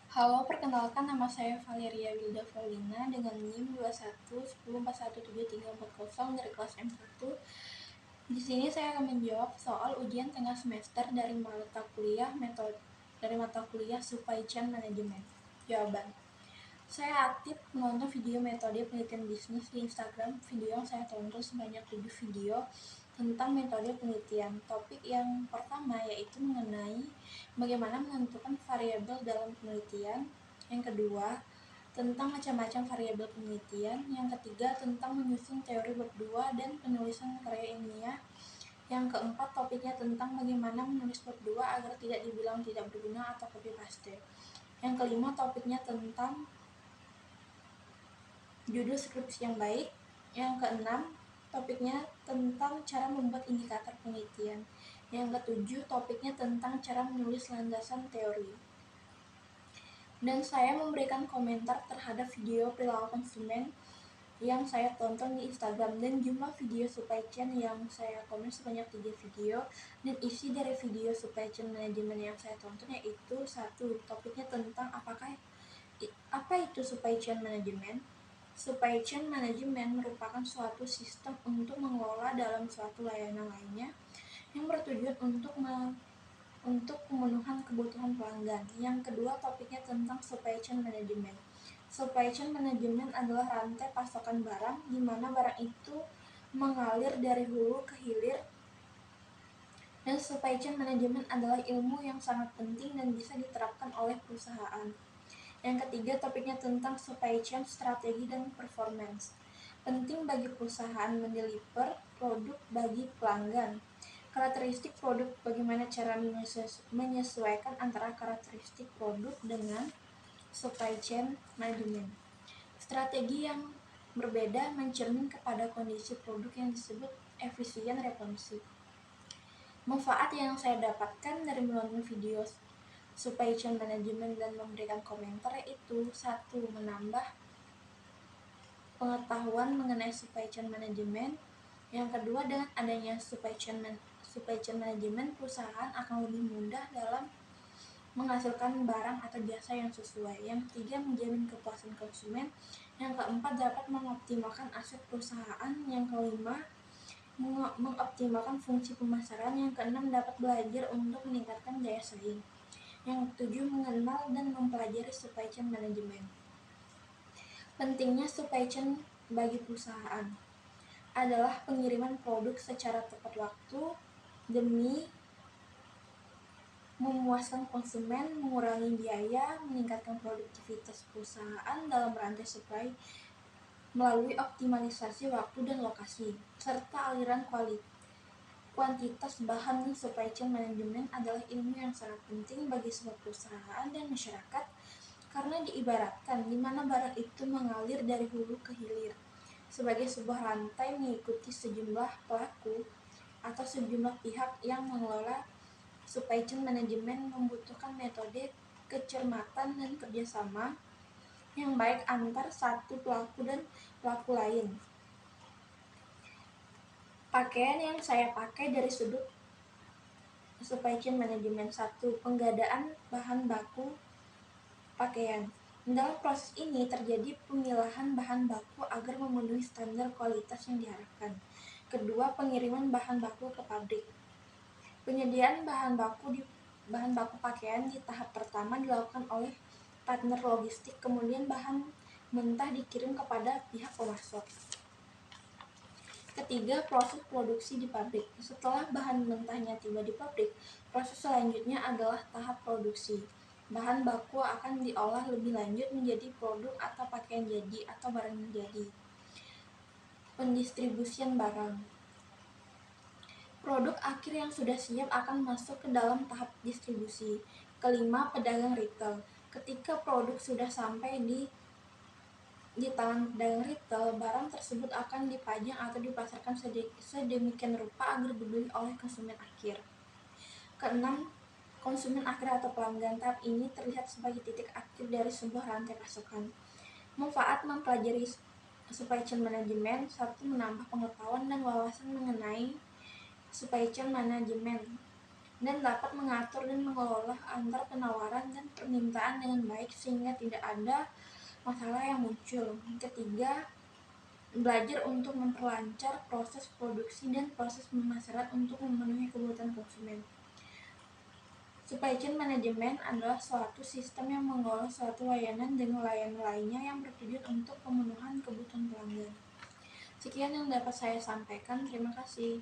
Halo, perkenalkan nama saya Valeria Wilda Paulina dengan NIM 2110417340 dari kelas M1. Di sini saya akan menjawab soal ujian tengah semester dari mata kuliah Supply Chain Management. Jawaban. Saya aktif menonton video metode penelitian bisnis di Instagram. Video yang saya tonton sebanyak 7 video tentang metode penelitian. Topik yang pertama yaitu mengenai bagaimana menentukan variabel dalam penelitian. Yang kedua, tentang macam-macam variabel penelitian. Yang ketiga, tentang menyusun teori bab 2 dan penulisan karya ilmiah. Yang keempat, topiknya tentang bagaimana menulis bab 2 agar tidak dibilang tidak berguna atau copy paste. Yang kelima, topiknya tentang judul skripsi yang baik. Yang keenam, topiknya tentang cara membuat indikator penelitian. Yang ketujuh, topiknya tentang cara menulis landasan teori. Dan saya memberikan komentar terhadap video perilaku konsumen yang saya tonton di Instagram, dan jumlah video supply chain yang saya komen sebanyak 3 video, dan isi dari video supply chain manajemen yang saya tonton yaitu 1. Topiknya tentang apa itu supply chain management. Supply chain management merupakan suatu sistem untuk mengelola dalam suatu layanan lainnya yang bertujuan untuk pemenuhan kebutuhan pelanggan. Yang kedua, topiknya tentang supply chain management. Supply chain management adalah rantai pasokan barang, di mana barang itu mengalir dari hulu ke hilir, dan supply chain management adalah ilmu yang sangat penting dan bisa diterapkan oleh perusahaan. Yang ketiga, topiknya tentang supply chain strategi dan performance. Penting bagi perusahaan mendeliver produk bagi pelanggan. Karakteristik produk, bagaimana cara menyesuaikan antara karakteristik produk dengan supply chain management. Strategi yang berbeda mencermin kepada kondisi produk yang disebut efisien responsif. Manfaat yang saya dapatkan dari menonton video supply chain management dan memberikan komentar yaitu 1. Menambah pengetahuan mengenai supply chain management. Yang kedua, dengan adanya supply chain management, perusahaan akan lebih mudah dalam menghasilkan barang atau jasa yang sesuai. Yang ketiga, menjamin kepuasan konsumen. Yang keempat, dapat mengoptimalkan aset perusahaan. Yang kelima, mengoptimalkan fungsi pemasaran. Yang keenam, dapat belajar untuk meningkatkan daya saing. Yang ketujuh, mengenal dan mempelajari supply chain management. Pentingnya supply chain bagi perusahaan adalah pengiriman produk secara tepat waktu demi memuaskan konsumen, mengurangi biaya, meningkatkan produktivitas perusahaan dalam rantai supply melalui optimalisasi waktu dan lokasi, serta aliran kuantitas bahan. Supply chain management adalah ilmu yang sangat penting bagi sebuah perusahaan dan masyarakat karena diibaratkan di mana barang itu mengalir dari hulu ke hilir sebagai sebuah rantai mengikuti sejumlah pelaku atau sejumlah pihak yang mengelola. Supply chain management membutuhkan metode kecermatan dan kerjasama yang baik antar satu pelaku dan pelaku lain. Pakaian yang saya pakai dari sudut supply chain management. 1. Penggadaan bahan baku pakaian. Dalam proses ini terjadi pemilahan bahan baku agar memenuhi standar kualitas yang diharapkan. Kedua, pengiriman bahan baku ke pabrik. Penyediaan bahan baku pakaian di tahap pertama dilakukan oleh partner logistik, kemudian bahan mentah dikirim kepada pihak pemasok. Ketiga, proses produksi di pabrik. Setelah bahan mentahnya tiba di pabrik, proses selanjutnya adalah tahap produksi. Bahan baku akan diolah lebih lanjut menjadi produk atau pakaian jadi atau barang jadi. Pendistribusian barang. Produk akhir yang sudah siap akan masuk ke dalam tahap distribusi. Kelima, pedagang retail. Ketika produk sudah sampai di tangan pedagang retail, barang tersebut akan dipajang atau dipasarkan sedemikian rupa agar dibeli oleh konsumen akhir. Keenam, konsumen akhir atau pelanggan. Tahap ini terlihat sebagai titik akhir dari sebuah rantai pasokan. Manfaat mempelajari supply chain management. 1. Menambah pengetahuan dan wawasan mengenai supply chain management dan dapat mengatur dan mengelola antar penawaran dan penyimpanan dengan baik sehingga tidak ada masalah yang muncul. Ketiga, belajar untuk memperlancar proses produksi dan proses pemasaran untuk memenuhi kebutuhan konsumen. Supply chain management adalah suatu sistem yang mengolah suatu layanan dengan layanan lainnya yang bertujuan untuk pemenuhan kebutuhan pelanggan. Sekian yang dapat saya sampaikan. Terima kasih.